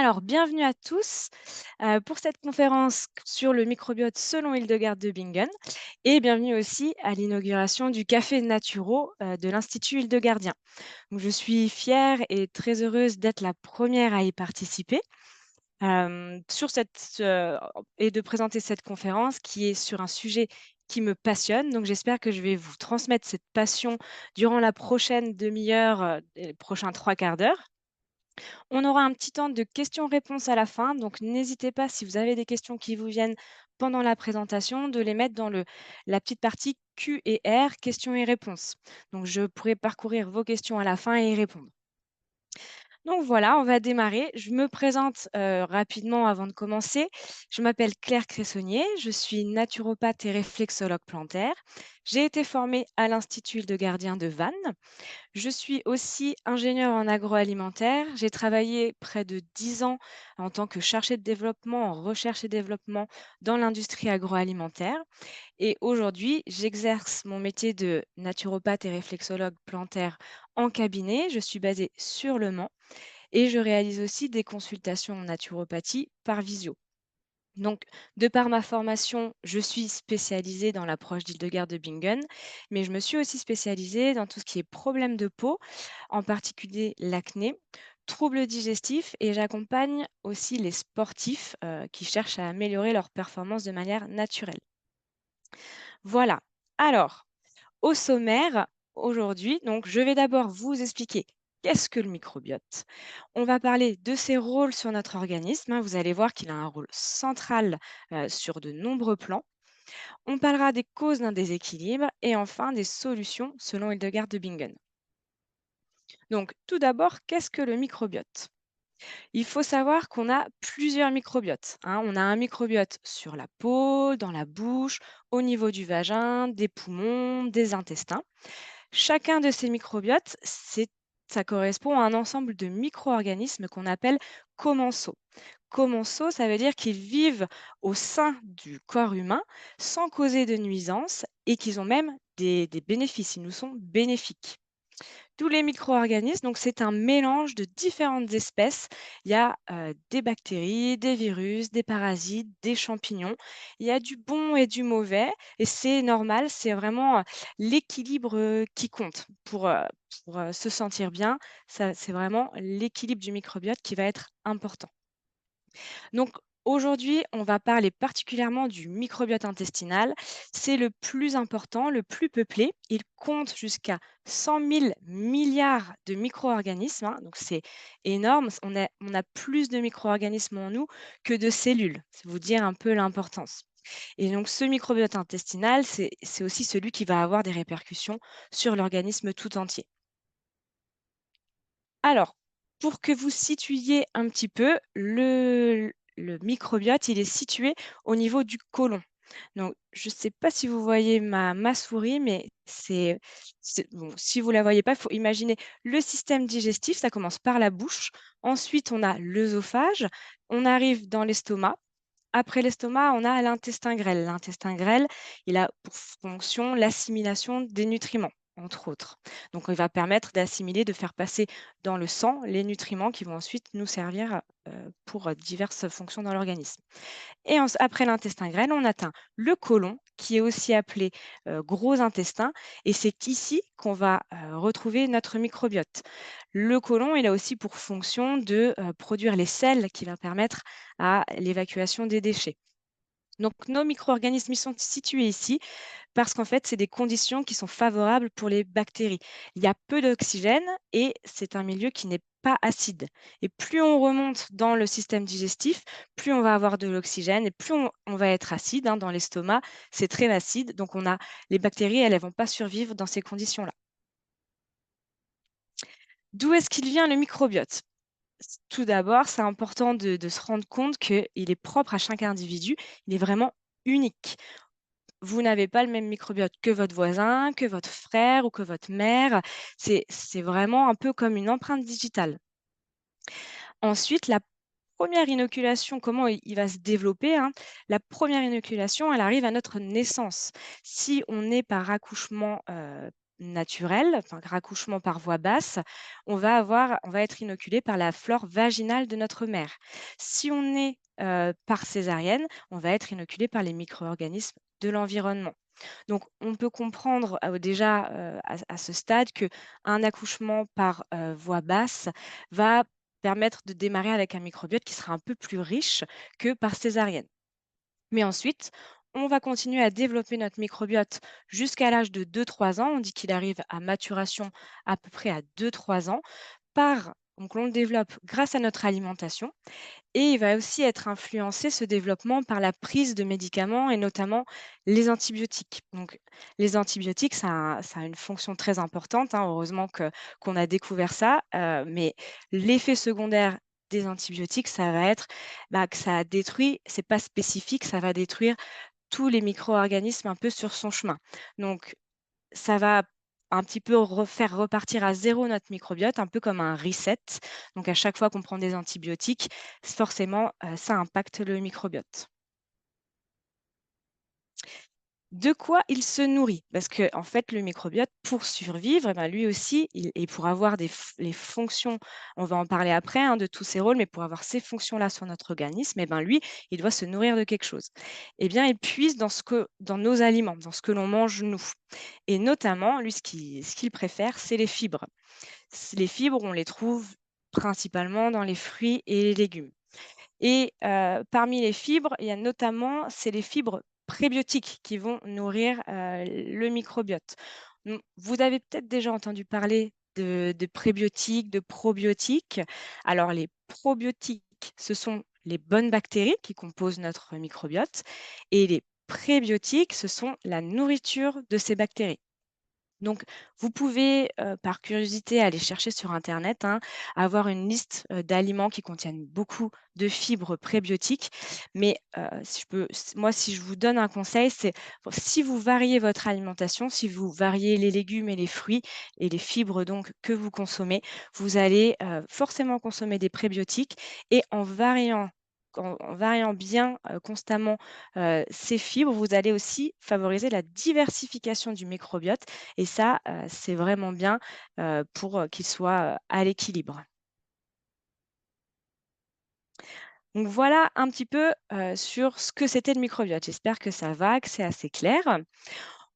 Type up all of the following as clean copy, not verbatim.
Alors, bienvenue à tous pour cette conférence sur le microbiote selon Hildegarde de Bingen et bienvenue aussi à l'inauguration du Café Naturo de l'Institut Hildegardien. Donc, je suis fière et très heureuse d'être la première à y participer et de présenter cette conférence qui est sur un sujet qui me passionne. Donc, j'espère que je vais vous transmettre cette passion durant la prochaine demi-heure et les prochains trois quarts d'heure. On aura un petit temps de questions-réponses à la fin, donc n'hésitez pas si vous avez des questions qui vous viennent pendant la présentation, de les mettre dans la petite partie Q et R, questions et réponses. Donc je pourrai parcourir vos questions à la fin et y répondre. Donc voilà, on va démarrer. Je me présente rapidement avant de commencer. Je m'appelle Claire Cressonnier, je suis naturopathe et réflexologue plantaire. J'ai été formée à l'Institut de Gardien de Vannes. Je suis aussi ingénieure en agroalimentaire. J'ai travaillé près de 10 ans en tant que chargée de développement en recherche et développement dans l'industrie agroalimentaire. Et aujourd'hui, j'exerce mon métier de naturopathe et réflexologue plantaire en cabinet. Je suis basée sur Le Mans et je réalise aussi des consultations en naturopathie par visio. Donc, de par ma formation, je suis spécialisée dans l'approche d'Hildegard de Bingen, mais je me suis aussi spécialisée dans tout ce qui est problèmes de peau, en particulier l'acné, troubles digestifs, et j'accompagne aussi les sportifs qui cherchent à améliorer leur performance de manière naturelle. Voilà. Alors, au sommaire, aujourd'hui, donc, je vais d'abord vous expliquer qu'est-ce que le microbiote. On va parler de ses rôles sur notre organisme, hein. Vous allez voir qu'il a un rôle central sur de nombreux plans. On parlera des causes d'un déséquilibre et enfin des solutions selon Hildegard de Bingen. Donc, tout d'abord, qu'est-ce que le microbiote? Il faut savoir qu'on a plusieurs microbiotes, hein. On a un microbiote sur la peau, dans la bouche, au niveau du vagin, des poumons, des intestins. Chacun de ces microbiotes, ça correspond à un ensemble de micro-organismes qu'on appelle commensaux. Commensaux, ça veut dire qu'ils vivent au sein du corps humain sans causer de nuisance et qu'ils ont même des bénéfices. Ils nous sont bénéfiques. Tous les micro-organismes, donc c'est un mélange de différentes espèces. Il y a des bactéries, des virus, des parasites, des champignons. Il y a du bon et du mauvais et c'est normal, c'est vraiment l'équilibre qui compte pour se sentir bien. Ça, c'est vraiment l'équilibre du microbiote qui va être important. Donc aujourd'hui, on va parler particulièrement du microbiote intestinal. C'est le plus important, le plus peuplé. Il compte jusqu'à 100 000 milliards de micro-organismes, hein, donc c'est énorme. On a plus de micro-organismes en nous que de cellules. C'est vous dire un peu l'importance. Et donc ce microbiote intestinal, c'est aussi celui qui va avoir des répercussions sur l'organisme tout entier. Alors, pour que vous situiez un petit peu, le microbiote, il est situé au niveau du côlon. Donc, je ne sais pas si vous voyez ma souris, mais bon, si vous ne la voyez pas, il faut imaginer le système digestif, ça commence par la bouche. Ensuite, on a l'œsophage, on arrive dans l'estomac. Après l'estomac, on a l'intestin grêle. L'intestin grêle, il a pour fonction l'assimilation des nutriments, entre autres. Donc, il va permettre d'assimiler, de faire passer dans le sang les nutriments qui vont ensuite nous servir pour diverses fonctions dans l'organisme. Et après l'intestin grêle, on atteint le côlon, qui est aussi appelé gros intestin, et c'est ici qu'on va retrouver notre microbiote. Le côlon, il a aussi pour fonction de produire les sels qui va permettre à l'évacuation des déchets. Donc nos micro-organismes, ils sont situés ici parce qu'en fait, c'est des conditions qui sont favorables pour les bactéries. Il y a peu d'oxygène et c'est un milieu qui n'est pas acide. Et plus on remonte dans le système digestif, plus on va avoir de l'oxygène et plus on va être acide, hein. Dans l'estomac, c'est très acide. Donc les bactéries, elles ne vont pas survivre dans ces conditions-là. D'où est-ce qu'il vient le microbiote? Tout d'abord, c'est important de se rendre compte qu'il est propre à chaque individu. Il est vraiment unique. Vous n'avez pas le même microbiote que votre voisin, que votre frère ou que votre mère. C'est vraiment un peu comme une empreinte digitale. Ensuite, la première inoculation, comment il va se développer, hein? La première inoculation, elle arrive à notre naissance. Si on est par accouchement naturel, enfin raccouchement par voie basse, on va être inoculé par la flore vaginale de notre mère. Si on est par césarienne, on va être inoculé par les micro-organismes de l'environnement. Donc, on peut comprendre déjà à ce stade qu'un accouchement par voie basse va permettre de démarrer avec un microbiote qui sera un peu plus riche que par césarienne. Mais ensuite, on va continuer à développer notre microbiote jusqu'à l'âge de 2-3 ans. On dit qu'il arrive à maturation à peu près à 2-3 ans. Donc, on le développe grâce à notre alimentation et il va aussi être influencé, ce développement, par la prise de médicaments et notamment les antibiotiques. Donc, les antibiotiques, ça a une fonction très importante, hein, heureusement qu'on a découvert ça, mais l'effet secondaire des antibiotiques, ça va être que ça détruit, c'est pas spécifique, ça va détruire tous les micro-organismes un peu sur son chemin. Donc, ça va un petit peu faire repartir à zéro notre microbiote, un peu comme un reset. Donc à chaque fois qu'on prend des antibiotiques, forcément, ça impacte le microbiote. De quoi il se nourrit? Parce que en fait, le microbiote, pour survivre, lui aussi, et pour avoir les fonctions, on va en parler après, hein, de tous ses rôles, mais pour avoir ces fonctions-là sur notre organisme, lui, il doit se nourrir de quelque chose. Eh bien, il puise dans nos aliments, dans ce que l'on mange nous. Et notamment, lui, ce qu'il préfère, c'est les fibres. Les fibres, on les trouve principalement dans les fruits et les légumes. Et parmi les fibres, il y a notamment, c'est les fibres prébiotiques qui vont nourrir, le microbiote. Vous avez peut-être déjà entendu parler de prébiotiques, de probiotiques. Alors les probiotiques, ce sont les bonnes bactéries qui composent notre microbiote et les prébiotiques, ce sont la nourriture de ces bactéries. Donc, vous pouvez, par curiosité, aller chercher sur internet, hein, avoir une liste, d'aliments qui contiennent beaucoup de fibres prébiotiques. Mais, si je peux s moi, si je vous donne un conseil, c'est si vous variez votre alimentation, si vous variez les légumes et les fruits et les fibres donc que vous consommez, vous allez, forcément consommer des prébiotiques et en variant bien, constamment, ces fibres, vous allez aussi favoriser la diversification du microbiote et ça, c'est vraiment bien, pour, qu'il soit, à l'équilibre. Donc voilà un petit peu, sur ce que c'était le microbiote. J'espère que ça va, que c'est assez clair.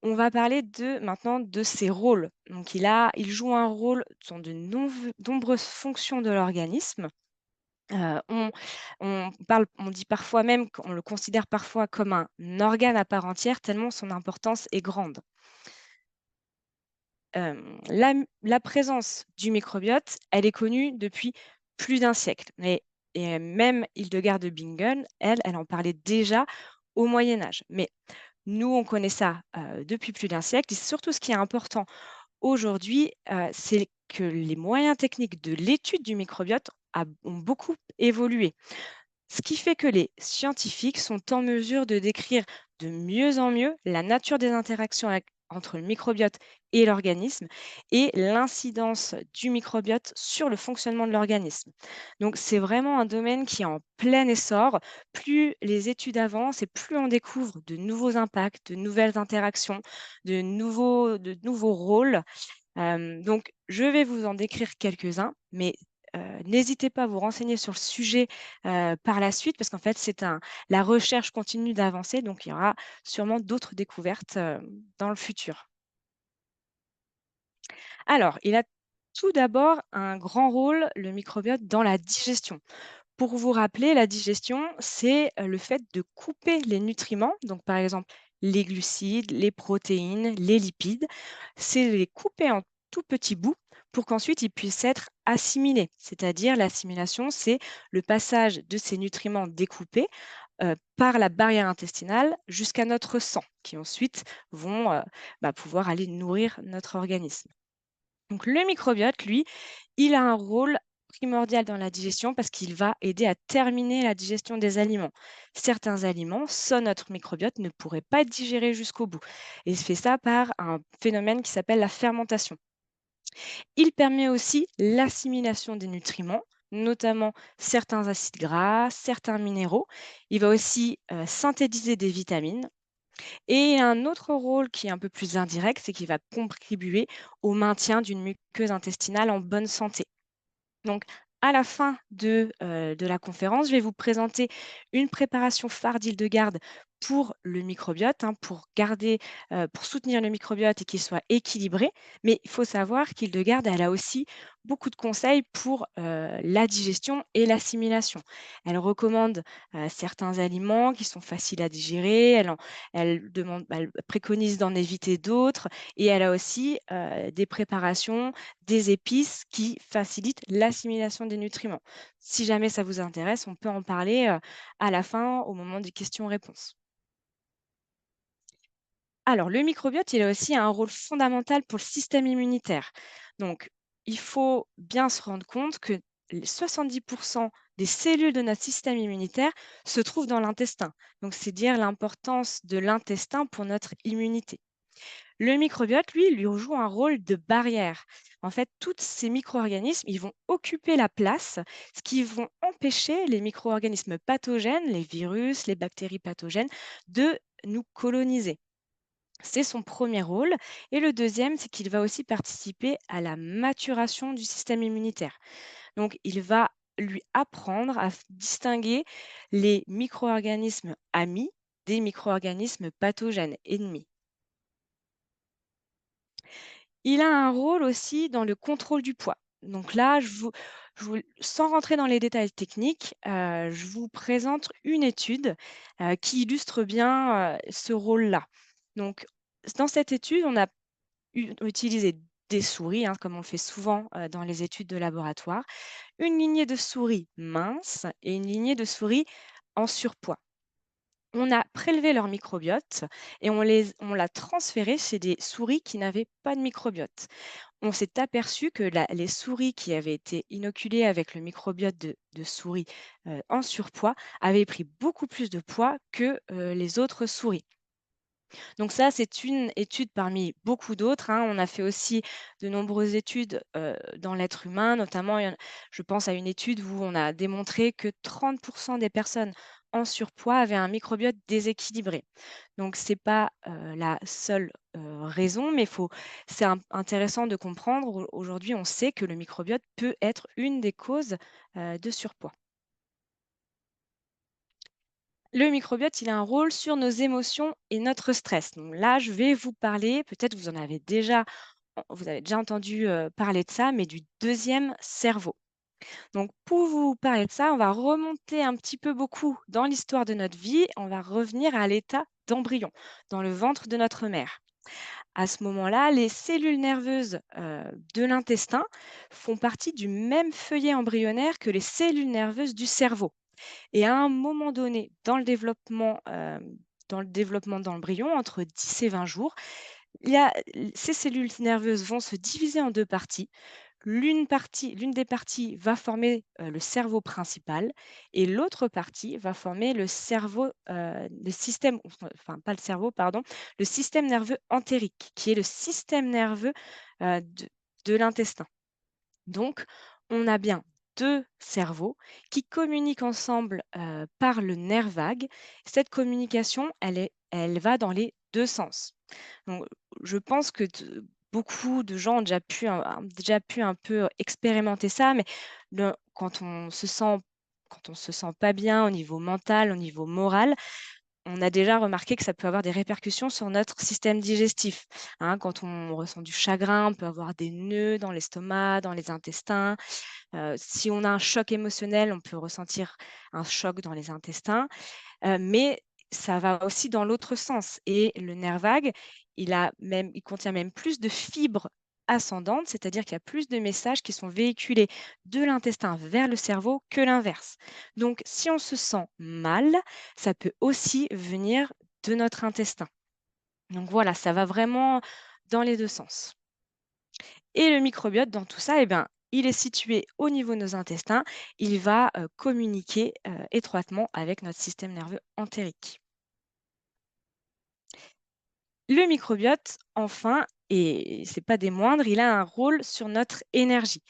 On va parler maintenant de ses rôles. Donc il joue un rôle dans de nombreuses fonctions de l'organisme. On on dit parfois même qu'on le considère parfois comme un organe à part entière tellement son importance est grande. La présence du microbiote, elle est connue depuis plus d'un siècle et même Hildegard de Bingen, elle en parlait déjà au Moyen Âge. Mais nous, on connaît ça, depuis plus d'un siècle et surtout ce qui est important aujourd'hui, c'est que les moyens techniques de l'étude du microbiote ont beaucoup évolué. Ce qui fait que les scientifiques sont en mesure de décrire de mieux en mieux la nature des interactions entre le microbiote et l'organisme et l'incidence du microbiote sur le fonctionnement de l'organisme. Donc c'est vraiment un domaine qui est en plein essor. Plus les études avancent et plus on découvre de nouveaux impacts, de nouvelles interactions, de nouveaux rôles. Donc je vais vous en décrire quelques-uns, mais n'hésitez pas à vous renseigner sur le sujet, par la suite parce qu'en fait, la recherche continue d'avancer, donc il y aura sûrement d'autres découvertes, dans le futur. Alors, il a tout d'abord un grand rôle, le microbiote, dans la digestion. Pour vous rappeler, la digestion, c'est, le fait de couper les nutriments, donc par exemple les glucides, les protéines, les lipides, c'est les couper en tout petits bouts pour qu'ensuite ils puissent être assimilés. C'est-à-dire l'assimilation, c'est le passage de ces nutriments découpés, par la barrière intestinale jusqu'à notre sang, qui ensuite vont, pouvoir aller nourrir notre organisme. Donc le microbiote, lui, il a un rôle primordial dans la digestion parce qu'il va aider à terminer la digestion des aliments. Certains aliments, sans notre microbiote, ne pourraient pas être digérés jusqu'au bout. Et il fait ça par un phénomène qui s'appelle la fermentation. Il permet aussi l'assimilation des nutriments, notamment certains acides gras, certains minéraux. Il va aussi synthétiser des vitamines Et un autre rôle qui est un peu plus indirect, c'est qu'il va contribuer au maintien d'une muqueuse intestinale en bonne santé. Donc, à la fin de la conférence, je vais vous présenter une préparation phare d'Hildegarde pour le microbiote, hein, pour soutenir le microbiote et qu'il soit équilibré. Mais il faut savoir qu'Hildegarde, elle a aussi beaucoup de conseils pour la digestion et l'assimilation. Elle recommande certains aliments qui sont faciles à digérer, elle préconise d'en éviter d'autres et elle a aussi des préparations des épices qui facilitent l'assimilation des nutriments. Si jamais ça vous intéresse, on peut en parler, à la fin, au moment des questions-réponses. Alors, le microbiote, il a aussi un rôle fondamental pour le système immunitaire. Donc, il faut bien se rendre compte que les 70 des cellules de notre système immunitaire se trouvent dans l'intestin. Donc, c'est dire l'importance de l'intestin pour notre immunité. Le microbiote, lui joue un rôle de barrière. En fait, tous ces micro-organismes, ils vont occuper la place, ce qui vont empêcher les micro-organismes pathogènes, les virus, les bactéries pathogènes, de nous coloniser. C'est son premier rôle. Et le deuxième, c'est qu'il va aussi participer à la maturation du système immunitaire. Donc, il va lui apprendre à distinguer les micro-organismes amis des micro-organismes pathogènes ennemis. Il a un rôle aussi dans le contrôle du poids. Donc là, sans rentrer dans les détails techniques, je vous présente une étude, qui illustre bien, ce rôle-là. Donc dans cette étude, on a utilisé des souris, hein, comme on le fait souvent, dans les études de laboratoire, une lignée de souris minces et une lignée de souris en surpoids. On a prélevé leur microbiote et on l'a transféré chez des souris qui n'avaient pas de microbiote. On s'est aperçu que les souris qui avaient été inoculées avec le microbiote de souris en surpoids avaient pris beaucoup plus de poids que les autres souris. Donc ça, c'est une étude parmi beaucoup d'autres, hein. On a fait aussi de nombreuses études dans l'être humain, notamment, je pense à une étude où on a démontré que 30% des personnes en surpoids avaient un microbiote déséquilibré. Donc c'est pas la seule raison, mais intéressant de comprendre. Aujourd'hui, on sait que le microbiote peut être une des causes de surpoids. Le microbiote, il a un rôle sur nos émotions et notre stress. Donc là, je vais vous parler, peut-être vous avez déjà entendu parler de ça, mais du deuxième cerveau. Donc pour vous parler de ça, on va remonter un petit peu beaucoup dans l'histoire de notre vie. On va revenir à l'état d'embryon, dans le ventre de notre mère. À ce moment-là, les cellules nerveuses de l'intestin font partie du même feuillet embryonnaire que les cellules nerveuses du cerveau. Et à un moment donné, dans le développement de l'embryon, entre 10 et 20 jours, ces cellules nerveuses vont se diviser en 2 parties. L'une des parties va former, le cerveau principal et l'autre partie va former le système enfin pas le cerveau, pardon, le système nerveux entérique, qui est le système nerveux, de l'intestin. Donc, on a bien 2 cerveaux qui communiquent ensemble, par le nerf vague. Cette communication, elle va dans les 2 sens. Donc, je pense que beaucoup de gens ont déjà pu un peu expérimenter ça, mais le quand on se sent pas bien au niveau mental, au niveau moral, on a déjà remarqué que ça peut avoir des répercussions sur notre système digestif, hein. Quand on ressent du chagrin, on peut avoir des nœuds dans l'estomac, dans les intestins. Si on a un choc émotionnel, on peut ressentir un choc dans les intestins, mais ça va aussi dans l'autre sens et le nerf vague, il contient même plus de fibres ascendantes, c'est-à-dire qu'il y a plus de messages qui sont véhiculés de l'intestin vers le cerveau que l'inverse. Donc si on se sent mal, ça peut aussi venir de notre intestin. Donc voilà, ça va vraiment dans les 2 sens. Et le microbiote dans tout ça, eh ben, il est situé au niveau de nos intestins. Il va, communiquer, étroitement avec notre système nerveux entérique. Le microbiote, enfin, et c'est pas des moindres, il a un rôle sur notre énergie,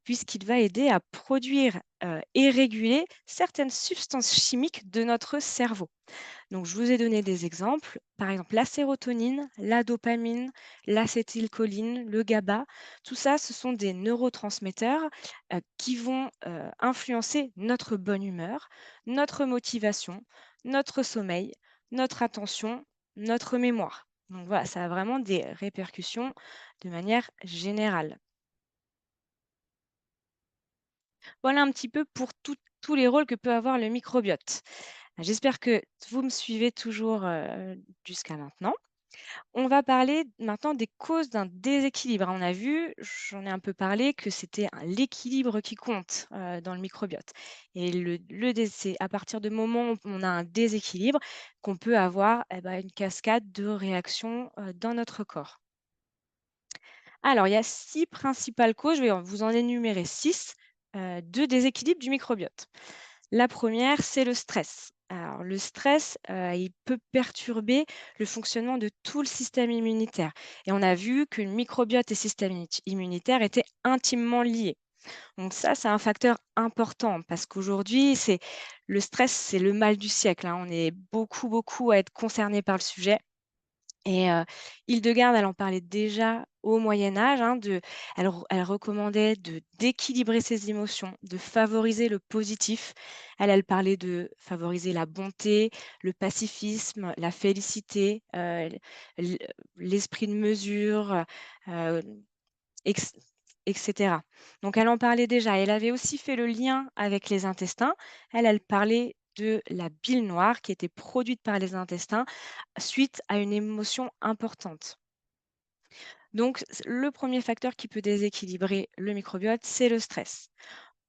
puisqu'il va aider à produire, et réguler certaines substances chimiques de notre cerveau. Donc, je vous ai donné des exemples. Par exemple, la sérotonine, la dopamine, l'acétylcholine, le GABA. Tout ça, ce sont des neurotransmetteurs qui vont influencer notre bonne humeur, notre motivation, notre sommeil, notre attention, notre mémoire. Donc voilà, ça a vraiment des répercussions de manière générale. Voilà un petit peu pour tous les rôles que peut avoir le microbiote. J'espère que vous me suivez toujours jusqu'à maintenant. On va parler maintenant des causes d'un déséquilibre. On a vu, j'en ai un peu parlé, que c'était l'équilibre qui compte dans le microbiote. Et c'est à partir du moment où on a un déséquilibre qu'on peut avoir une cascade de réactions dans notre corps. Alors, il y a 6 principales causes, je vais vous en énumérer 6 de déséquilibre du microbiote. La première, c'est le stress. Alors, le stress, il peut perturber le fonctionnement de tout le système immunitaire. Et on a vu que le microbiote et le système immunitaire étaient intimement liés. Donc ça, c'est un facteur important parce qu'aujourd'hui, le stress, c'est le mal du siècle, hein. On est beaucoup, beaucoup à être concernés par le sujet. Et Hildegarde, elle en parlait déjà au Moyen Âge, hein, elle recommandait d'équilibrer ses émotions, de favoriser le positif. Elle parlait de favoriser la bonté, le pacifisme, la félicité, l l'esprit de mesure, heu, ex et cetera. Donc elle en parlait déjà. Elle avait aussi fait le lien avec les intestins. Elle parlait de la bile noire qui était produite par les intestins suite à une émotion importante. Donc, le premier facteur qui peut déséquilibrer le microbiote, c'est le stress.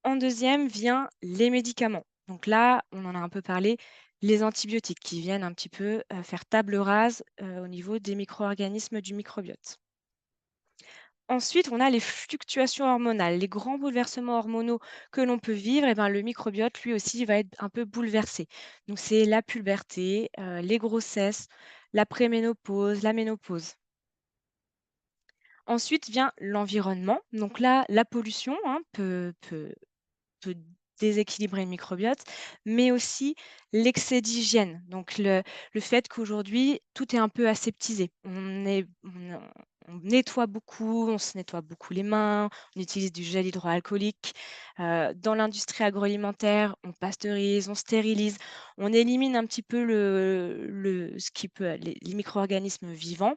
En deuxième vient les médicaments. Donc là, on en a un peu parlé, les antibiotiques qui viennent un petit peu faire table rase au niveau des micro-organismes du microbiote. Ensuite, on a les fluctuations hormonales, les grands bouleversements hormonaux que l'on peut vivre. Et ben, le microbiote, lui aussi, va être un peu bouleversé. Donc, c'est la puberté, les grossesses, la préménopause, la ménopause. Ensuite vient l'environnement. Donc là, la pollution, hein, peut déséquilibrer le microbiote, mais aussi l'excès d'hygiène. Donc le fait qu'aujourd'hui, tout est un peu aseptisé. On nettoie beaucoup, on se nettoie beaucoup les mains, on utilise du gel hydroalcoolique. Dans l'industrie agroalimentaire, on pasteurise, on stérilise, on élimine un petit peu ce qui peut, les micro-organismes vivants.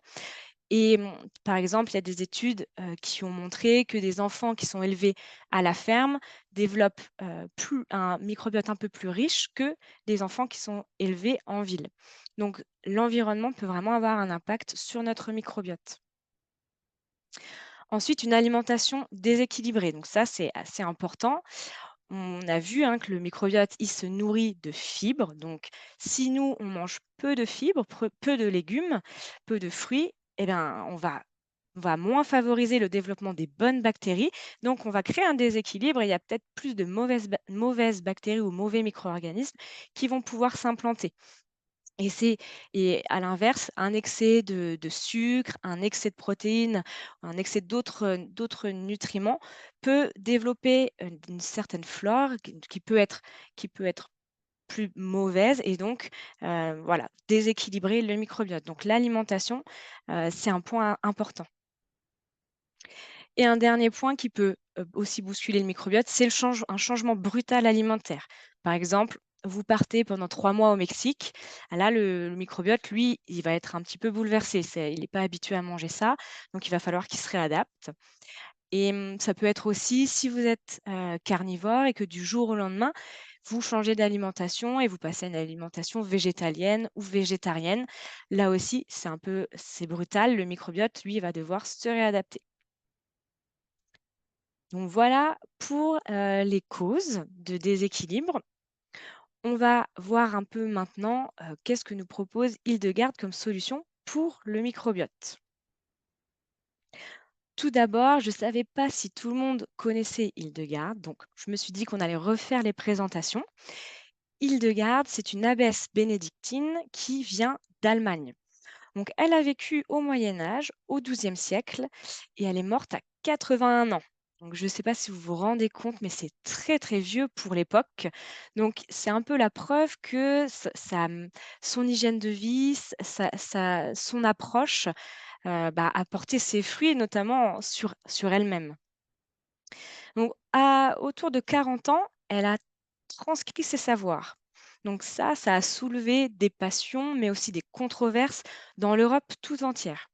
Et par exemple, il y a des études, qui ont montré que des enfants qui sont élevés à la ferme développent, plus un microbiote un peu plus riche que des enfants qui sont élevés en ville. Donc l'environnement peut vraiment avoir un impact sur notre microbiote. Ensuite, une alimentation déséquilibrée, donc ça, c'est assez important. On a vu, hein, que le microbiote, il se nourrit de fibres. Donc, si nous, on mange peu de fibres, peu de légumes, peu de fruits, eh ben, on va moins favoriser le développement des bonnes bactéries. Donc, on va créer un déséquilibre et il y a peut-être plus de mauvaises bactéries ou mauvais micro-organismes qui vont pouvoir s'implanter. Et c'est et à l'inverse, un excès de sucre, un excès de protéines, un excès d'autres nutriments peut développer, une certaine flore qui peut être plus mauvaise et donc voilà, déséquilibrer le microbiote. Donc l'alimentation, c'est un point important. Et un dernier point qui peut, aussi bousculer le microbiote, c'est un changement brutal alimentaire. Par exemple, vous partez pendant 3 mois au Mexique, là, le microbiote, lui, il va être un petit peu bouleversé. Il n'est pas habitué à manger ça, donc il va falloir qu'il se réadapte. Et ça peut être aussi si vous êtes, carnivore et que du jour au lendemain, vous changez d'alimentation et vous passez à une alimentation végétalienne ou végétarienne. Là aussi, c'est brutal, le microbiote, lui, va devoir se réadapter. Donc voilà pour, les causes de déséquilibre. On va voir un peu maintenant, qu'est-ce que nous propose Hildegarde comme solution pour le microbiote. Tout d'abord, je ne savais pas si tout le monde connaissait Hildegarde, donc je me suis dit qu'on allait refaire les présentations. Hildegarde, c'est une abbesse bénédictine qui vient d'Allemagne. Donc, elle a vécu au Moyen Âge, au XIIe siècle, et elle est morte à 81 ans. Donc, je ne sais pas si vous vous rendez compte, mais c'est très très vieux pour l'époque. Donc, c'est un peu la preuve que son hygiène de vie, son approche a porté ses fruits, notamment sur elle-même. Donc, autour de 40 ans, elle a transcrit ses savoirs. Donc ça a soulevé des passions, mais aussi des controverses dans l'Europe tout entière.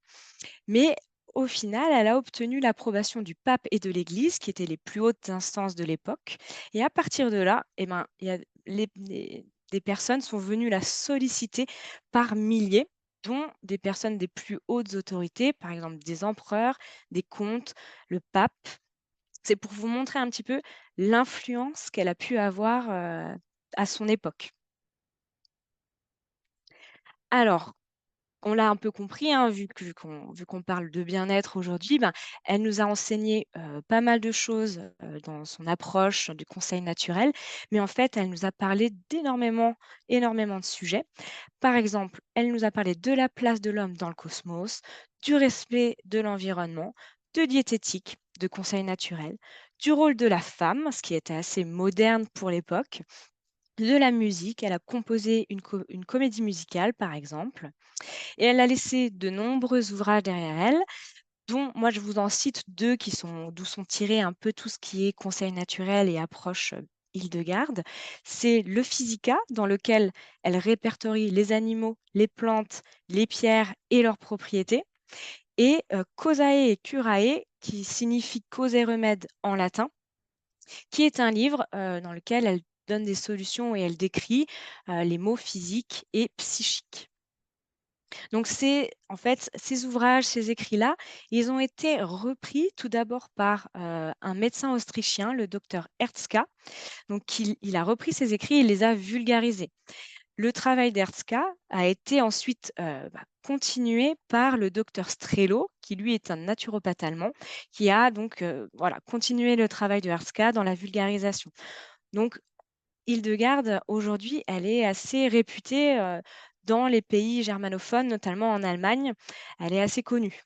Mais au final, elle a obtenu l'approbation du pape et de l'Église, qui étaient les plus hautes instances de l'époque. Et à partir de là, eh ben, il y a des personnes sont venues la solliciter par milliers, dont des personnes des plus hautes autorités, par exemple des empereurs, des comtes, le pape. C'est pour vous montrer un petit peu l'influence qu'elle a pu avoir, à son époque. Alors, on l'a un peu compris, hein, vu qu'on parle de bien-être aujourd'hui, ben, elle nous a enseigné, pas mal de choses, dans son approche du conseil naturel, mais en fait, elle nous a parlé énormément de sujets. Par exemple, elle nous a parlé de la place de l'homme dans le cosmos, du respect de l'environnement, de diététique, de conseil naturel, du rôle de la femme, ce qui était assez moderne pour l'époque, de la musique. Elle a composé une comédie musicale, par exemple, et elle a laissé de nombreux ouvrages derrière elle, dont moi je vous en cite 2 d'où sont tirés un peu tout ce qui est conseil naturel et approche, Hildegarde. C'est le Physica, dans lequel elle répertorie les animaux, les plantes, les pierres et leurs propriétés, et Causae et Curae, qui signifie cause et remède en latin, qui est un livre, dans lequel elle donne des solutions et elle décrit, les maux physiques et psychiques. Donc c'est en fait, ces ouvrages, ces écrits-là, ils ont été repris tout d'abord par, un médecin autrichien, le docteur Herzka. Donc il a repris ces écrits et les a vulgarisés. Le travail d'Herzka a été ensuite, continué par le docteur Strello, qui lui est un naturopathe allemand, qui a donc, voilà, continué le travail de Herzka dans la vulgarisation. Donc Hildegarde, aujourd'hui, elle est assez réputée, dans les pays germanophones, notamment en Allemagne. Elle est assez connue.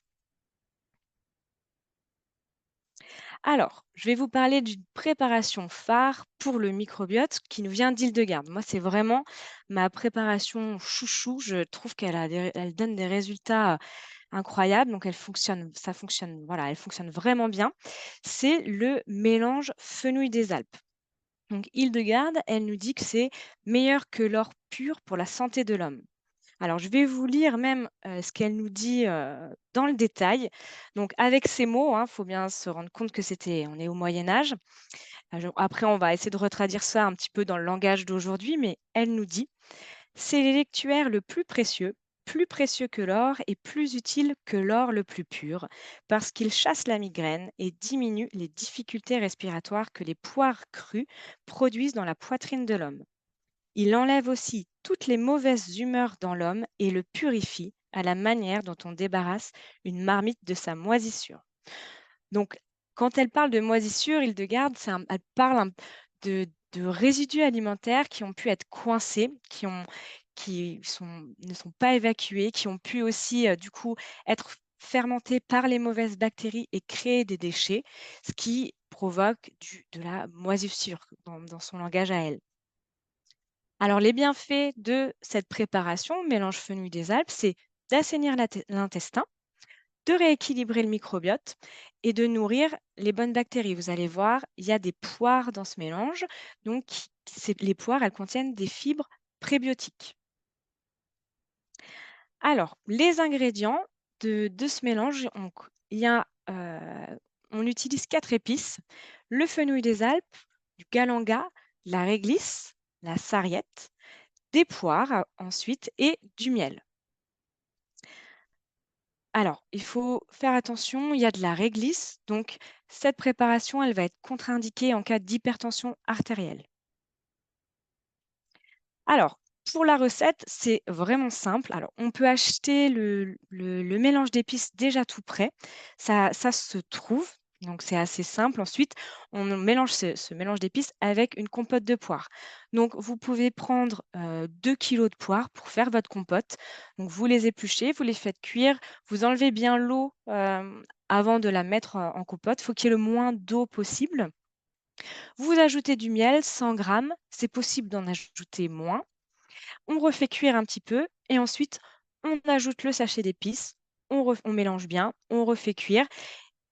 Alors, je vais vous parler d'une préparation phare pour le microbiote qui nous vient d'Hildegarde. Moi, c'est vraiment ma préparation chouchou. Je trouve elle donne des résultats incroyables. Donc, ça fonctionne, voilà, elle fonctionne vraiment bien. C'est le mélange fenouil des Alpes. Donc, Hildegarde, elle nous dit que c'est meilleur que l'or pur pour la santé de l'homme. Alors, je vais vous lire même, ce qu'elle nous dit, dans le détail. Donc avec ces mots, il faut bien se rendre compte que on est au Moyen Âge. Après on va essayer de retraduire ça un petit peu dans le langage d'aujourd'hui, mais elle nous dit: «C'est l'électuaire le plus précieux que l'or et plus utile que l'or le plus pur, parce qu'il chasse la migraine et diminue les difficultés respiratoires que les poires crues produisent dans la poitrine de l'homme. Il enlève aussi toutes les mauvaises humeurs dans l'homme et le purifie à la manière dont on débarrasse une marmite de sa moisissure.» Donc, quand elle parle de moisissure, Hildegarde, elle parle de résidus alimentaires qui ont pu être coincés, ne sont pas évacués, qui ont pu aussi, du coup, être fermentés par les mauvaises bactéries et créer des déchets, ce qui provoque de la moisissure dans son langage à elle. Alors, les bienfaits de cette préparation, mélange fenouil des Alpes, c'est d'assainir l'intestin, de rééquilibrer le microbiote et de nourrir les bonnes bactéries. Vous allez voir, il y a des poires dans ce mélange. Donc, les poires, elles contiennent des fibres prébiotiques. Alors, les ingrédients de ce mélange, il y a, on utilise 4 épices: le fenouil des Alpes, du galanga, la réglisse, la sarriette, des poires ensuite et du miel. Alors, il faut faire attention, il y a de la réglisse, donc cette préparation, elle va être contre-indiquée en cas d'hypertension artérielle. Alors, pour la recette, c'est vraiment simple. Alors, on peut acheter le mélange d'épices déjà tout prêt, ça se trouve. Donc c'est assez simple. Ensuite, on mélange ce mélange d'épices avec une compote de poire. Donc vous pouvez prendre 2 kilogrammes de poires pour faire votre compote. Donc vous les épluchez, vous les faites cuire, vous enlevez bien l'eau avant de la mettre en compote. Il faut qu'il y ait le moins d'eau possible. Vous ajoutez du miel, 100 grammes. C'est possible d'en ajouter moins. On refait cuire un petit peu et ensuite on ajoute le sachet d'épices. On mélange bien, on refait cuire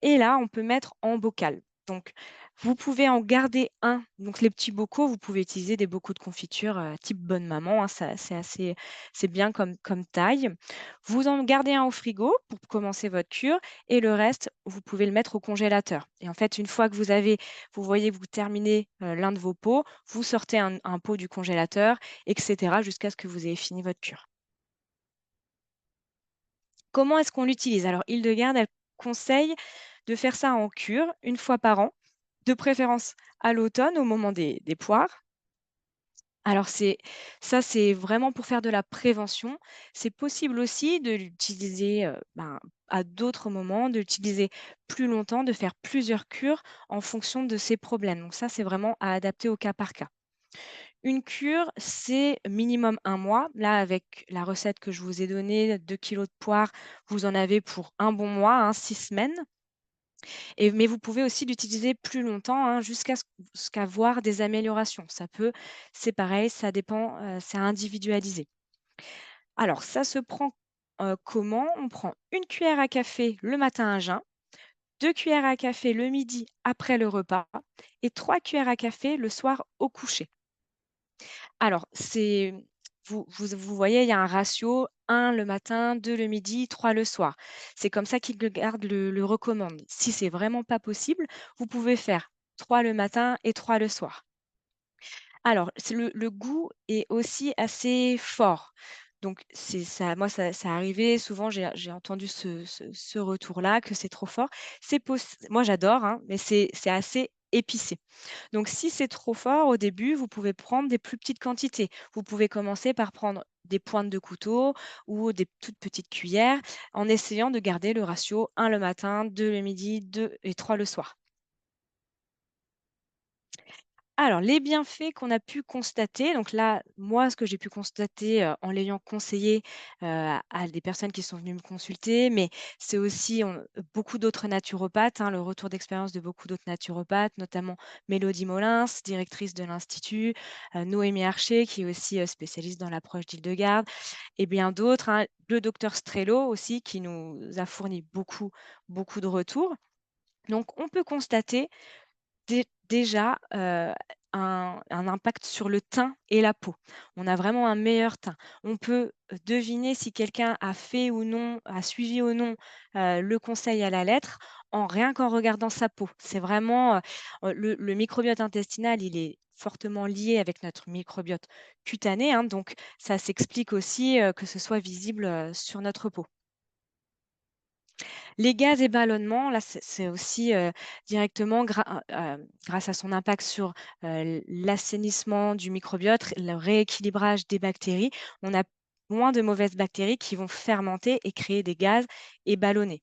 et là, on peut mettre en bocal. Donc, vous pouvez en garder un. Donc, les petits bocaux, vous pouvez utiliser des bocaux de confiture type bonne maman, hein, ça, c'est bien comme taille. Vous en gardez un au frigo pour commencer votre cure et le reste, vous pouvez le mettre au congélateur. Et en fait, une fois que vous voyez que vous terminez l'un de vos pots, vous sortez un pot du congélateur, etc., jusqu'à ce que vous ayez fini votre cure. Comment est-ce qu'on l'utilise? Alors, Hildegarde, elle conseille de faire ça en cure, une fois par an, de préférence à l'automne, au moment des poires. Alors c'est vraiment pour faire de la prévention. C'est possible aussi de l'utiliser, à d'autres moments, de l'utiliser plus longtemps, de faire plusieurs cures en fonction de ses problèmes. Donc ça, c'est vraiment à adapter au cas par cas. Une cure, c'est minimum 1 mois. Là, avec la recette que je vous ai donnée, 2 kilogrammes de poires, vous en avez pour un bon mois, hein, 6 semaines. Mais vous pouvez aussi l'utiliser plus longtemps, hein, jusqu'à voir des améliorations. C'est pareil, ça dépend, c'est individualisé. Alors ça se prend, comment? On prend 1 cuillère à café le matin à jeun, 2 cuillères à café le midi après le repas et 3 cuillères à café le soir au coucher. Alors, vous voyez, il y a un ratio 1 le matin, 2 le midi, 3 le soir. C'est comme ça qu'ils le recommandent. Si c'est vraiment pas possible, vous pouvez faire 3 le matin et 3 le soir. Alors, c'est le goût est aussi assez fort. Donc c'est ça moi ça arrivait souvent, j'ai entendu ce retour-là, que c'est trop fort. Moi j'adore, hein, mais c'est assez épicé. Donc si c'est trop fort au début, vous pouvez prendre des plus petites quantités. Vous pouvez commencer par prendre des pointes de couteau ou des toutes petites cuillères en essayant de garder le ratio 1 le matin, 2 le midi, 2 et 3 le soir. Alors, les bienfaits qu'on a pu constater, donc là, moi, ce que j'ai pu constater, en l'ayant conseillé, à des personnes qui sont venues me consulter, mais c'est aussi beaucoup d'autres naturopathes, hein, le retour d'expérience de beaucoup d'autres naturopathes, notamment Mélodie Molins, directrice de l'Institut, Noémie Archer, qui est aussi, spécialiste dans l'approche d'Hildegarde et bien d'autres, hein. Le docteur Strello aussi, qui nous a fourni beaucoup, beaucoup de retours. Donc on peut constater déjà, un impact sur le teint et la peau. On a vraiment un meilleur teint. On peut, deviner si quelqu'un a suivi ou non, le conseil à la lettre rien qu'en regardant sa peau. C'est vraiment, le microbiote intestinal, il est fortement lié avec notre microbiote cutané, hein, donc ça s'explique aussi, que ce soit visible, sur notre peau. Les gaz et ballonnements, là, c'est aussi, directement grâce à son impact sur, l'assainissement du microbiote, le rééquilibrage des bactéries. On a moins de mauvaises bactéries qui vont fermenter et créer des gaz et ballonner.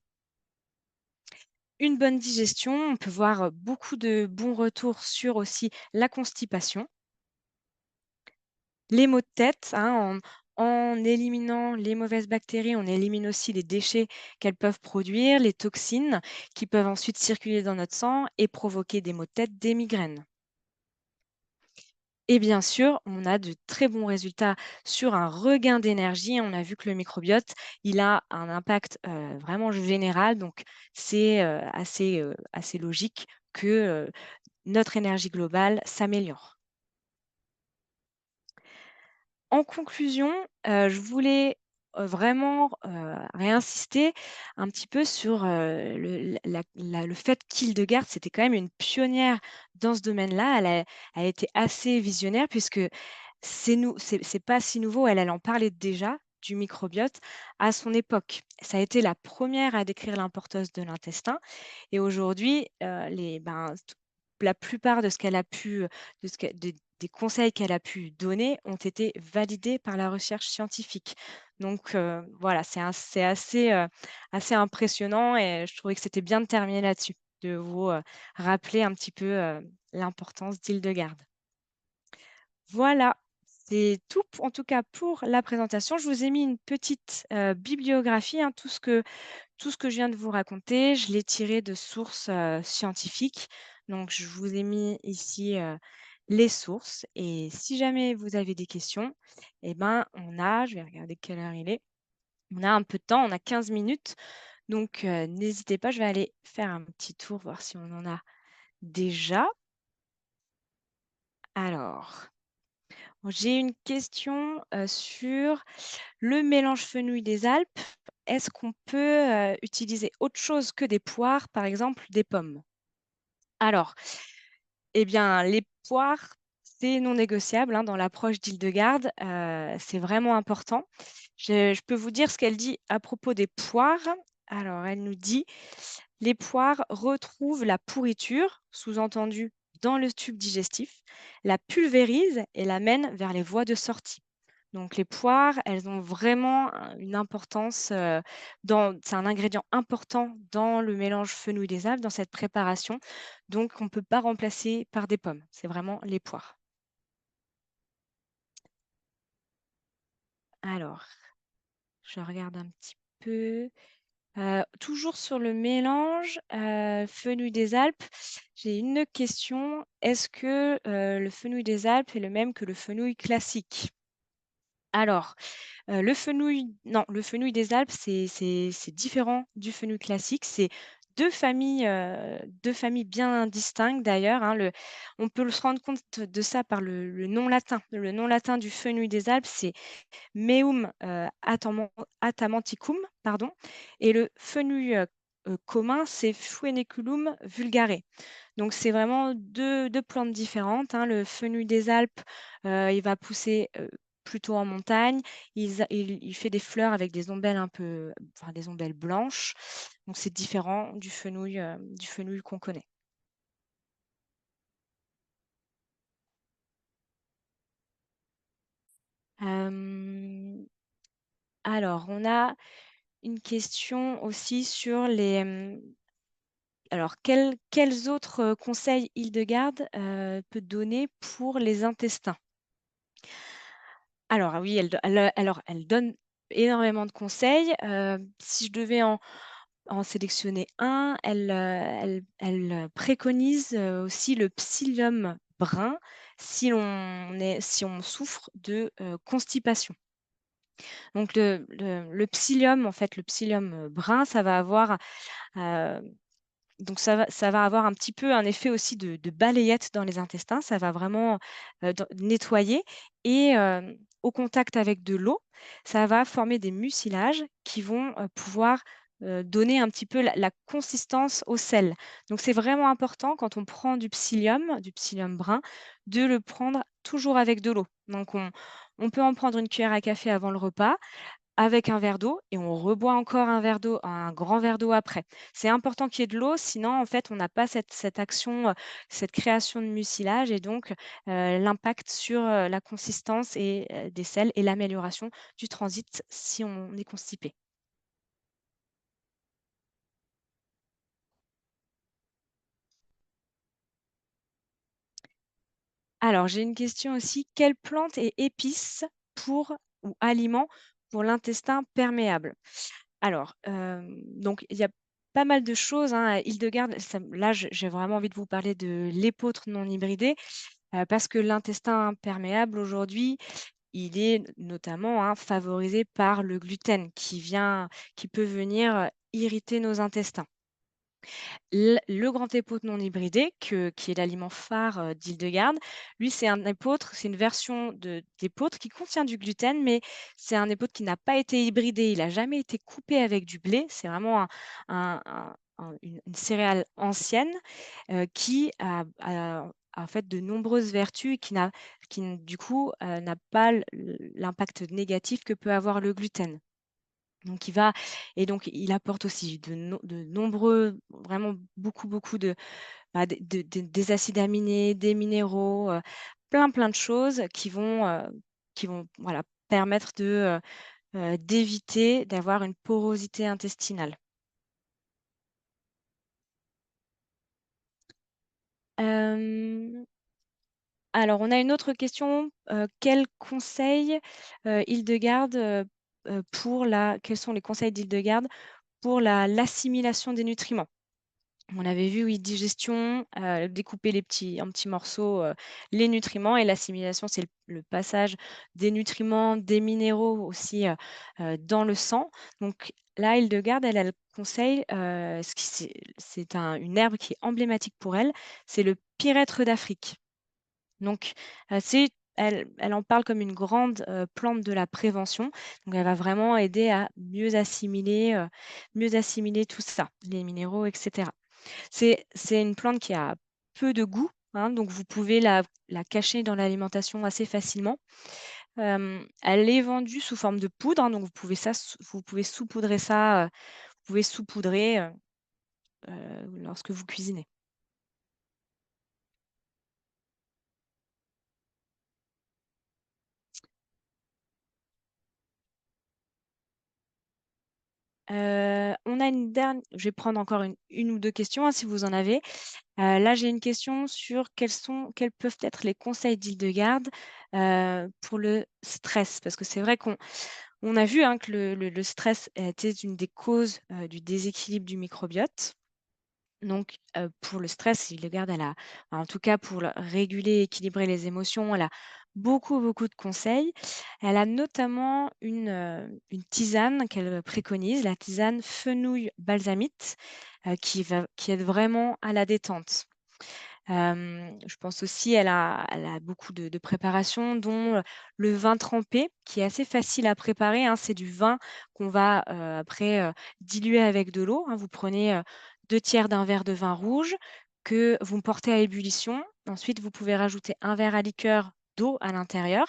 Une bonne digestion, on peut voir, beaucoup de bons retours sur aussi la constipation. Les maux de tête, hein, en éliminant les mauvaises bactéries, on élimine aussi les déchets qu'elles peuvent produire, les toxines qui peuvent ensuite circuler dans notre sang et provoquer des maux de tête, des migraines. Et bien sûr, on a de très bons résultats sur un regain d'énergie. On a vu que le microbiote, il a un impact vraiment général, donc c'est assez logique que notre énergie globale s'améliore. En conclusion, je voulais, vraiment, réinsister un petit peu sur, le fait qu'Hildegarde, c'était quand même une pionnière dans ce domaine-là. Elle a été assez visionnaire puisque c'est pas si nouveau. Elle en parlait déjà du microbiote à son époque. Ça a été la première à décrire l'importance de l'intestin et aujourd'hui, la plupart de ce qu'elle a pu, de ce que des conseils qu'elle a pu donner ont été validés par la recherche scientifique. Donc voilà, c'est assez impressionnant et je trouvais que c'était bien de terminer là-dessus. de vous, rappeler un petit peu, l'importance d'Hildegarde. Voilà, c'est tout p en tout cas pour la présentation. Je vous ai mis une petite, bibliographie, hein, tout ce que je viens de vous raconter, je l'ai tiré de sources, scientifiques. Donc je vous ai mis ici, les sources et si jamais vous avez des questions et ben, je vais regarder quelle heure il est. On a un peu de temps, on a 15 minutes, donc n'hésitez pas, je vais aller faire un petit tour, voir si on en a déjà. Alors, j'ai une question, sur le mélange fenouil des Alpes. Est-ce qu'on peut, utiliser autre chose que des poires, par exemple des pommes? Alors, eh bien, les poires, c'est non négociable, hein, dans l'approche d'Hildegarde, c'est vraiment important. Je peux vous dire ce qu'elle dit à propos des poires. Alors, elle nous dit: «Les poires retrouvent la pourriture», sous-entendu dans le tube digestif, «la pulvérisent et la mènent vers les voies de sortie». Donc les poires, elles ont vraiment une importance, c'est un ingrédient important dans le mélange fenouil des Alpes, dans cette préparation, donc on ne peut pas remplacer par des pommes, c'est vraiment les poires. Alors, je regarde un petit peu, toujours sur le mélange, fenouil des Alpes, j'ai une question. Est-ce que, le fenouil des Alpes est le même que le fenouil classique? Alors, le fenouil non, le fenouil des Alpes, c'est différent du fenouil classique. C'est 2 familles bien distinctes d'ailleurs, hein. On peut se rendre compte de ça par le nom latin. Le nom latin du fenouil des Alpes, c'est Meum, atamanticum, pardon, et le fenouil, commun, c'est Phoeneculum vulgare. Donc c'est vraiment deux plantes différentes, hein. Le fenouil des Alpes, il va pousser, plutôt en montagne. Il fait des fleurs avec des ombelles un peu enfin des ombelles blanches. Donc c'est différent du fenouil qu'on connaît. Hem, alors on a une question aussi sur alors quels autres, conseils Hildegarde, peut donner pour les intestins? Alors ah oui, elle donne énormément de conseils. Si je devais en sélectionner un, elle préconise, aussi le psyllium brun si on souffre de, constipation. Donc le psyllium, en fait, le psyllium, brun, ça va avoir, heu donc ça va avoir un petit peu un effet aussi de balayette dans les intestins. Ça va vraiment, nettoyer et au contact avec de l'eau, ça va former des mucilages qui vont, pouvoir, donner un petit peu la consistance au sel. Donc c'est vraiment important quand on prend du psyllium brun, de le prendre toujours avec de l'eau. Donc on peut en prendre une cuillère à café avant le repas, avec un verre d'eau et on reboit encore un grand verre d'eau après. C'est important qu'il y ait de l'eau, sinon en fait on n'a pas cette action, cette création de mucilage et donc l'impact sur, la consistance et des sels et l'amélioration du transit si on est constipé. Alors j'ai une question aussi, quelle plante et épice pour ou aliment pour l'intestin perméable? Alors, donc il y a pas mal de choses, hein, Hildegarde, là, j'ai vraiment envie de vous parler de l'épeautre non hybridée, parce que l'intestin perméable aujourd'hui, il est notamment, hein, favorisé par le gluten qui peut venir, irriter nos intestins. Le grand épeautre non hybridé qui est l'aliment phare, d'Hildegarde, lui, c'est un épeautre, c'est une version d'épeautre qui contient du gluten, mais c'est un épeautre qui n'a pas été hybridé. Il a jamais été coupé avec du blé. C'est vraiment une céréale ancienne, qui a en fait de nombreuses vertus et qui n du coup, n'a pas l'impact négatif que peut avoir le gluten. Donc il va et donc il apporte aussi de nombreux vraiment beaucoup, beaucoup des acides aminés, des minéraux, plein de choses qui vont voilà permettre d'éviter d'avoir une porosité intestinale. Hem, alors on a une autre question, quels conseils, Hildegarde, pour la quels sont les conseils d'Hildegarde pour l'assimilation des nutriments? On avait vu, oui, digestion, découper les petits en petits morceaux, les nutriments et l'assimilation, c'est le passage des nutriments, des minéraux aussi, dans le sang. Donc là, Hildegarde, elle conseille, ce qui c'est une herbe qui est emblématique pour elle, c'est le pyrètre d'Afrique. Donc, c'est elle en parle comme une grande, plante de la prévention. Donc elle va vraiment aider à mieux assimiler tout ça, les minéraux et cetera. C'est une plante qui a peu de goût, hein, donc vous pouvez la cacher dans l'alimentation assez facilement. Elle est vendue sous forme de poudre, hein, donc vous pouvez saupoudrer ça, vous pouvez saupoudrer, lorsque vous cuisinez. On a je vais prendre encore une ou 2 questions, hein, si vous en avez. Là, j'ai une question sur quels peuvent être les conseils d'Hildegarde, pour le stress? Parce que c'est vrai qu'on a vu, hein, que le stress était une des causes, du déséquilibre du microbiote. Donc, pour le stress, Hildegarde, en tout cas pour le réguler, équilibrer les émotions, elle a beaucoup, beaucoup de conseils. Elle a notamment une tisane qu'elle préconise, la tisane fenouil balsamite, qui aide vraiment à la détente. Je pense aussi elle a beaucoup de préparations dont, le vin trempé qui est assez facile à préparer, hein. C'est du vin qu'on va, après, diluer avec de l'eau, hein. Vous prenez, 2/3 d'un verre de vin rouge que vous portez à ébullition. Ensuite, vous pouvez rajouter un verre à liqueur d'eau à l'intérieur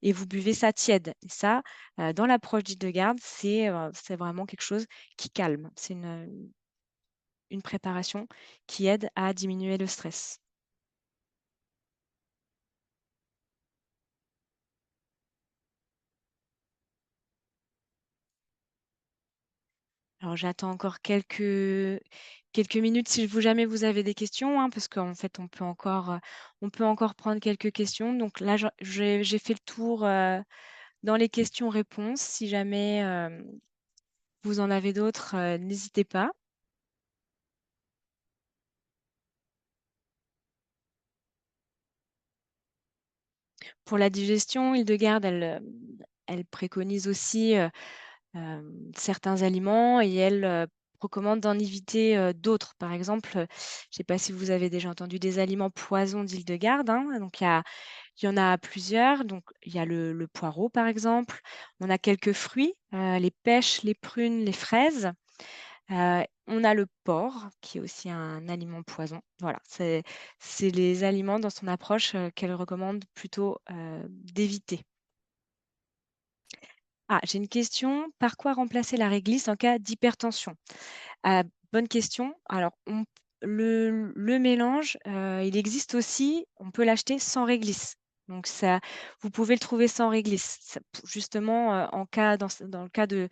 et vous buvez ça tiède et ça, dans l'approche d'Hildegarde, c'est vraiment quelque chose qui calme. C'est une préparation qui aide à diminuer le stress. Alors j'attends encore quelques minutes si vous jamais vous avez des questions, hein, parce qu'en fait on peut encore prendre quelques questions. Donc là j'ai fait le tour, dans les questions-réponses. Si jamais, vous en avez d'autres, n'hésitez pas. Pour la digestion, Hildegarde, elle préconise aussi, certains aliments et elle, recommande d'en éviter, d'autres. Par exemple, je ne sais pas si vous avez déjà entendu des aliments poisons d'Hildegarde, hein, donc il y en a plusieurs. Donc il y a le poireau, par exemple. On a quelques fruits, les pêches, les prunes, les fraises. On a le porc qui est aussi un aliment poison. Voilà, c'est les aliments dans son approche, qu'elle recommande plutôt, d'éviter. Ah, j'ai une question. Par quoi remplacer la réglisse en cas d'hypertension? Bonne question. Alors le mélange, il existe aussi, on peut l'acheter sans réglisse. Donc ça vous pouvez le trouver sans réglisse. Ça p justement, en cas dans le cas de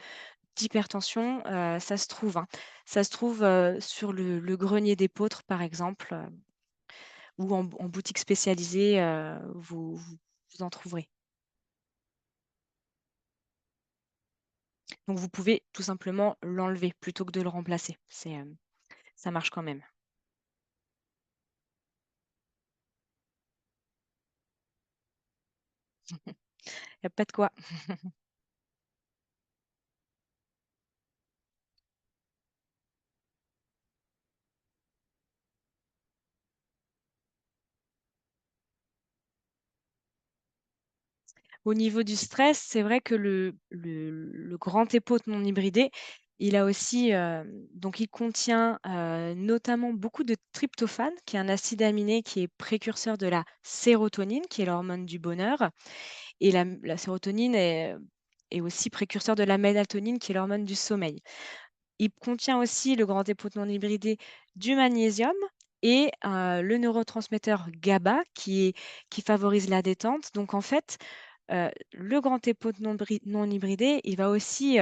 d'hypertension, ça se trouve, hein. Ça se trouve, sur le grenier d'épeautre, par exemple, ou en boutique spécialisée, vous en trouverez. Donc vous pouvez tout simplement l'enlever plutôt que de le remplacer. Ça marche quand même. Il y a pas de quoi. Au niveau du stress, c'est vrai que le grand épeautre non hybridé, il a aussi, donc il contient, notamment beaucoup de tryptophane, qui est un acide aminé qui est précurseur de la sérotonine, qui est l'hormone du bonheur et la sérotonine est aussi précurseur de la mélatonine, qui est l'hormone du sommeil. Il contient aussi, le grand épeautre non hybridé, du magnésium et le neurotransmetteur GABA qui favorise la détente. Donc en fait, le grand épeautre non hybridé, il va aussi,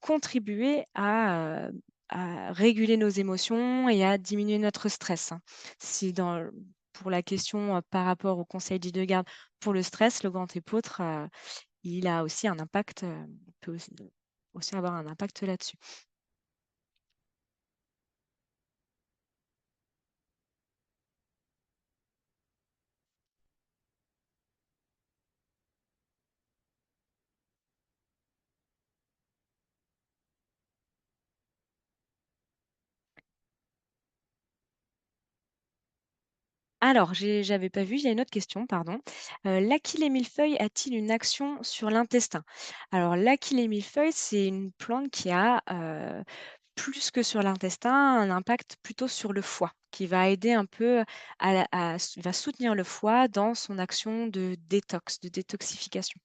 contribuer à, à réguler nos émotions et à diminuer notre stress, hein. Si dans Pour la question, par rapport au conseil d'Hildegarde pour le stress, le grand épeautre, il a aussi un impact, peut aussi avoir un impact là-dessus. Alors, j'avais pas vu, il y a une autre question, pardon. L'Achille et millefeuille a-t-il une action sur l'intestin? Alors, l'Achille et millefeuille, c'est une plante qui a, plus que sur l'intestin, un impact plutôt sur le foie, qui va aider un peu va soutenir le foie dans son action de détox, de détoxification.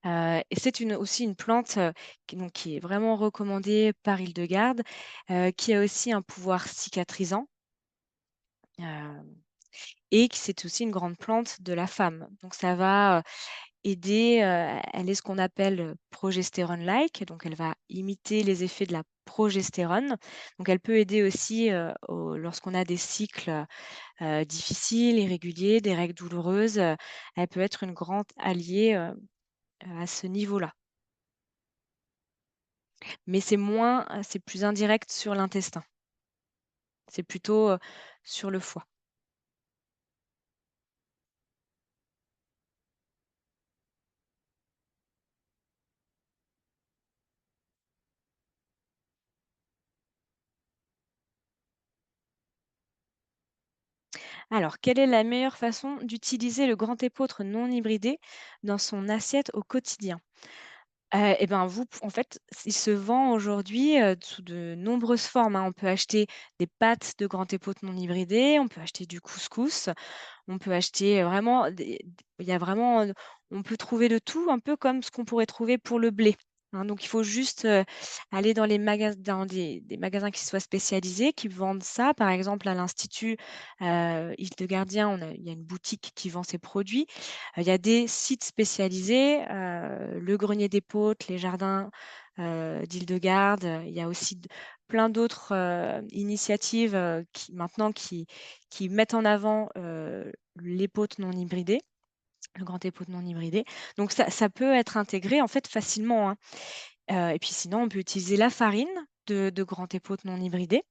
Et c'est aussi une plante, qui est vraiment recommandée par Hildegarde, qui a aussi un pouvoir cicatrisant, heu et que c'est aussi une grande plante de la femme. Donc ça va, aider, elle est ce qu'on appelle, progestérone-like, donc elle va imiter les effets de la progestérone. Donc elle peut aider aussi, lorsqu'on a des cycles, difficiles, irréguliers, des règles douloureuses, elle peut être une grande alliée, à ce niveau-là. Mais c'est plus indirect sur l'intestin. C'est plutôt, sur le foie. Alors, quelle est la meilleure façon d'utiliser le grand épeautre non hybridé dans son assiette au quotidien? Et ben, en fait, il se vend aujourd'hui, sous de nombreuses formes, hein. On peut acheter des pâtes de grand épeautre non hybridé, on peut acheter du couscous, on peut acheter, vraiment il y a vraiment, on peut trouver de tout, un peu comme ce qu'on pourrait trouver pour le blé, hein. Donc il faut juste, aller dans des magasins qui soient spécialisés, qui vendent ça. Par exemple, à l'Institut, Hildegarden, il y a une boutique qui vend ces produits. Il y a des sites spécialisés, le Grenier des Pôtes, les jardins, d'Hildegarde, il y a aussi plein d'autres, initiatives, qui mettent en avant, l'épeautre non hybridé, le grand épeautre non hybridé. Donc ça peut être intégré en fait facilement, hein. Et puis sinon on peut utiliser la farine de grand épeautre non hybridé.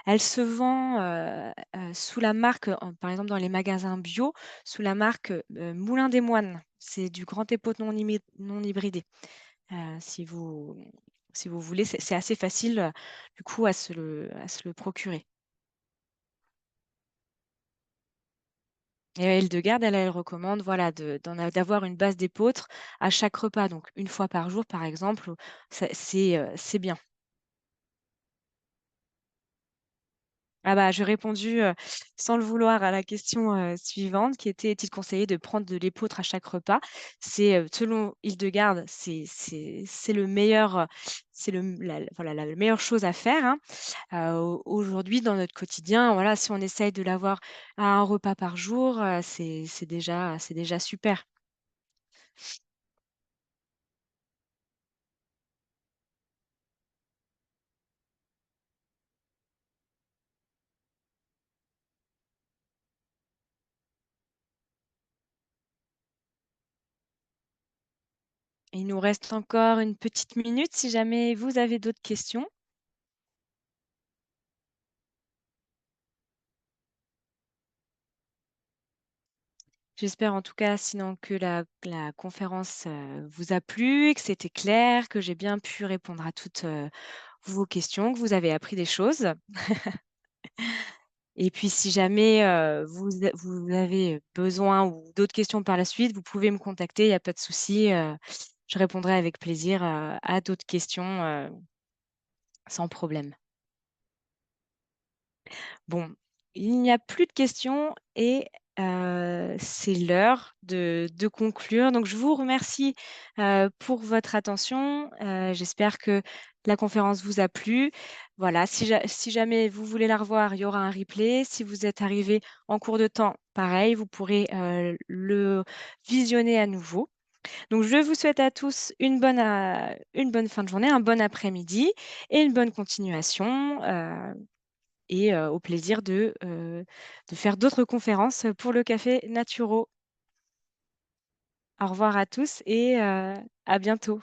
Elle se vend, sous la marque, par exemple dans les magasins bio, sous la marque, Moulin des Moines. C'est du grand épeautre non hybridé. Si vous voulez, c'est assez facile, du coup à se le procurer. Et Hildegarde, elle recommande, voilà, d'avoir une base d'épeautre à chaque repas, donc une fois par jour, par exemple, c'est bien. Ah bah, j'ai répondu, sans le vouloir à la question, suivante qui était: «Est-il conseillé de prendre de l'épeautre à chaque repas?» C'est, selon Hildegarde, c'est le meilleur, c'est le la voilà, la meilleure chose à faire, hein. Aujourd'hui, dans notre quotidien, voilà, si on essaye de l'avoir à un repas par jour, c'est déjà super. Il nous reste encore une petite minute si jamais vous avez d'autres questions. J'espère en tout cas sinon que la conférence, vous a plu, que c'était clair, que j'ai bien pu répondre à toutes, vos questions, que vous avez appris des choses. Et puis si jamais, vous avez besoin ou d'autres questions par la suite, vous pouvez me contacter, il y a pas de souci, je répondrai avec plaisir, à d'autres questions, sans problème. Bon, il n'y a plus de questions et c'est l'heure de conclure. Donc je vous remercie, pour votre attention. J'espère que la conférence vous a plu. Voilà, si jamais vous voulez la revoir, il y aura un replay. Si vous êtes arrivé en cours de temps, pareil, vous pourrez, le visionner à nouveau. Donc je vous souhaite à tous une bonne fin de journée, un bon après-midi et une bonne continuation, et au plaisir de faire d'autres conférences pour le café Naturo. Au revoir à tous et à bientôt.